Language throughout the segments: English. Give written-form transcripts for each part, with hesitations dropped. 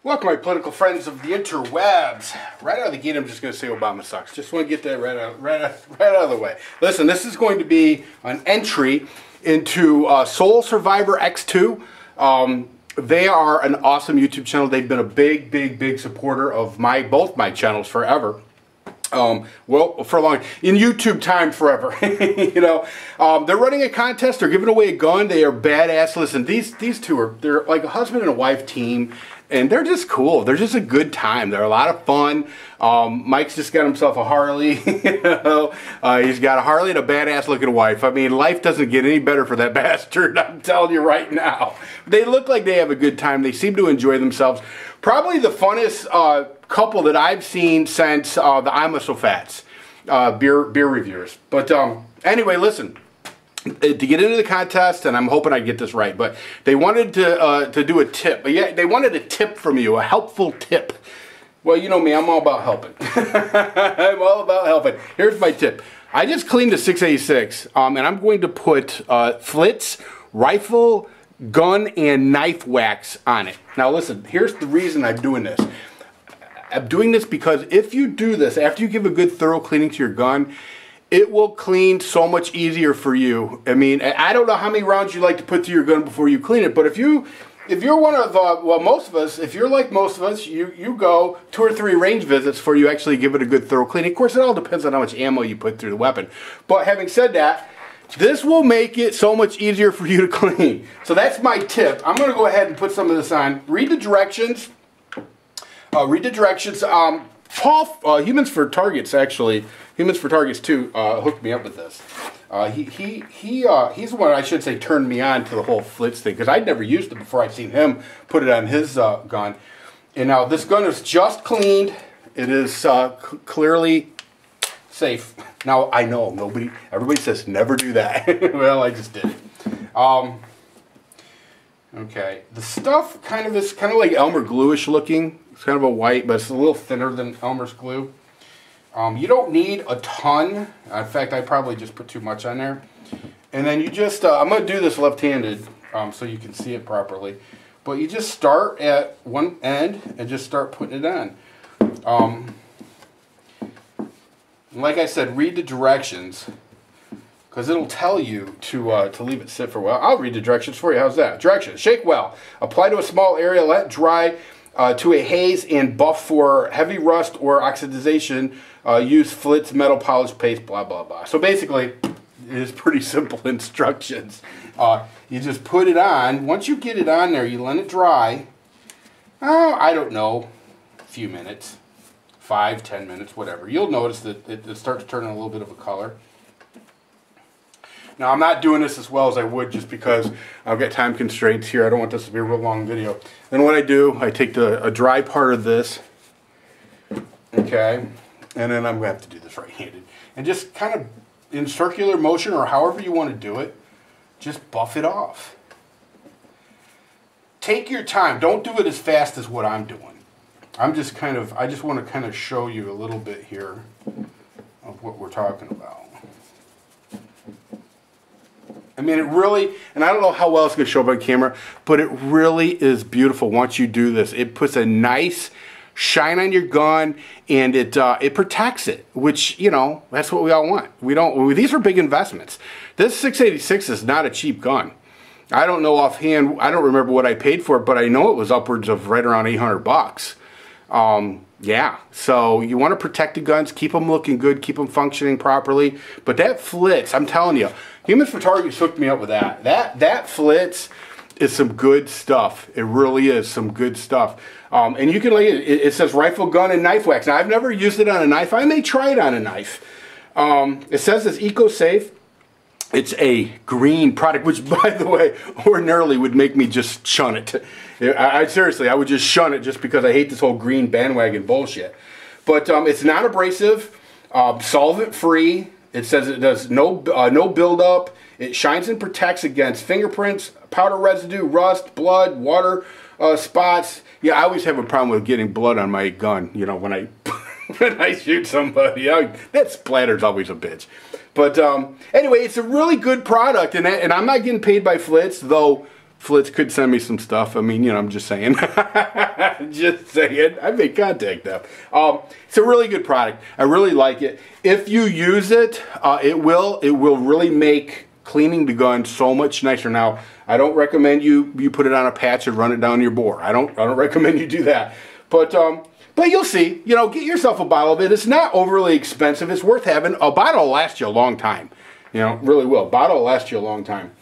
Welcome, my political friends of the interwebs. Right out of the gate, I'm just going to say Obama sucks. Just want to get that right out of the way. Listen, this is going to be an entry into SoulSurvivorX2. They are an awesome YouTube channel. They've been a big supporter of both my channels forever. Well, for a long, in YouTube time forever, you know. They're running a contest. They're giving away a gun. They are badass. Listen, these two they're like a husband and a wife team, and they're just cool. They're just a good time. They're a lot of fun. Mike's just got himself a Harley. You know, he's got a Harley and a badass looking wife. I mean, life doesn't get any better for that bastard. I'm telling you right now. They look like they have a good time. They seem to enjoy themselves. Probably the funnest couple that I've seen since the I'm a So Fats beer reviewers. But anyway, listen, to get into the contest, and I'm hoping I get this right, but they wanted to do a tip. Yeah, they wanted a tip from you, a helpful tip. Well, you know me, I'm all about helping. I'm all about helping. Here's my tip. I just cleaned the 686, and I'm going to put Flitz rifle, gun, and knife wax on it. Now listen, here's the reason I'm doing this. I'm doing this because if you do this, after you give a good thorough cleaning to your gun, it will clean so much easier for you. I mean, I don't know how many rounds you like to put to your gun before you clean it, but if you're one of, well, most of us, if you're like most of us, you go 2 or 3 range visits before you actually give it a good thorough cleaning. Of course, it all depends on how much ammo you put through the weapon. But having said that, this will make it so much easier for you to clean. So that's my tip. I'm going to go ahead and put some of this on. Read the directions. Paul, Humans for Targets, actually, Humans for Targets 2, hooked me up with this. He's the one, I should say, turned me on to the whole Flitz thing, because I'd never used it before. I'd seen him put it on his gun. And now this gun is just cleaned. It is clearly safe. Now, I know, everybody says never do that. Well, I just did it. Okay, the stuff is kind of like Elmer glue-ish looking. It's kind of a white, but it's a little thinner than Elmer's glue. You don't need a ton. In fact, I probably just put too much on there. And then you just, I'm going to do this left-handed so you can see it properly. But you just start at one end and just start putting it on. Like I said, read the directions, because it'll tell you to leave it sit for a while. I'll read the directions for you. How's that? Directions. Shake well. Apply to a small area. Let dry to a haze and buff for heavy rust or oxidization. Use Flitz metal polish paste, blah, blah, blah. So basically, it is pretty simple instructions. You just put it on. Once you get it on there, you let it dry. I don't know, a few minutes. 5, 10 minutes, whatever. You'll notice that it starts turning a little bit of a color. Now, I'm not doing this as well as I would just because I've got time constraints here. I don't want this to be a real long video. Then what I do, I take a dry part of this, okay, and then I'm going to have to do this right-handed. And just kind of in circular motion, or however you want to do it, just buff it off. Take your time. Don't do it as fast as what I'm doing. I just want to kind of show you a little bit here of what we're talking about. I mean, it really, and I don't know how well it's going to show up on camera, but it really is beautiful once you do this. It puts a nice shine on your gun, and it protects it, which, you know, that's what we all want. These are big investments. This 686 is not a cheap gun. I don't know offhand, I don't remember what I paid for it, but I know it was upwards of right around 800 bucks. Yeah, so you want to protect the guns, keep them looking good, keep them functioning properly. But that Flitz, I'm telling you, Humans for Targets hooked me up with that. That Flitz is some good stuff. It really is some good stuff. And you can, like, it says rifle, gun, and knife wax. Now, I've never used it on a knife. I may try it on a knife. It says it's eco-safe. It's a green product, which, by the way, ordinarily would make me just shun it. Seriously, I would just shun it just because I hate this whole green bandwagon bullshit. But it's not abrasive, solvent-free. It says it does no buildup. It shines and protects against fingerprints, powder residue, rust, blood, water spots. Yeah, I always have a problem with getting blood on my gun, you know, when I when I shoot somebody. That splatter's always a bitch. But anyway, it's a really good product, and I'm not getting paid by Flitz, though Flitz could send me some stuff. I mean, you know, I'm just saying. Just saying. I may contact them. It's a really good product. I really like it. If you use it, it will really make cleaning the gun so much nicer. Now, I don't recommend you put it on a patch and run it down your bore. I don't recommend you do that. But you'll see. You know, get yourself a bottle of it. It's not overly expensive. It's worth having. A bottle will last you a long time. You know, really will. A bottle will last you a long time.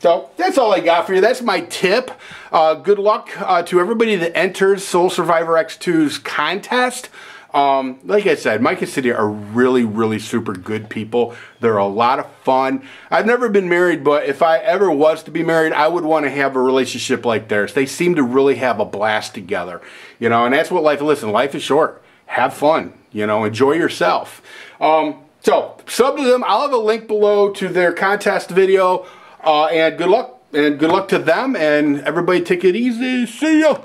So that's all I got for you. That's my tip. Good luck to everybody that enters SoulSurvivorX2's contest. Like I said, Mike and City are really, really super good people. They're a lot of fun. I've never been married, but if I ever was to be married, I would want to have a relationship like theirs. They seem to really have a blast together. You know, and that's what life is. Listen, life is short. Have fun. You know, enjoy yourself. So sub to them. I'll have a link below to their contest video. And good luck to them, and everybody take it easy. See ya.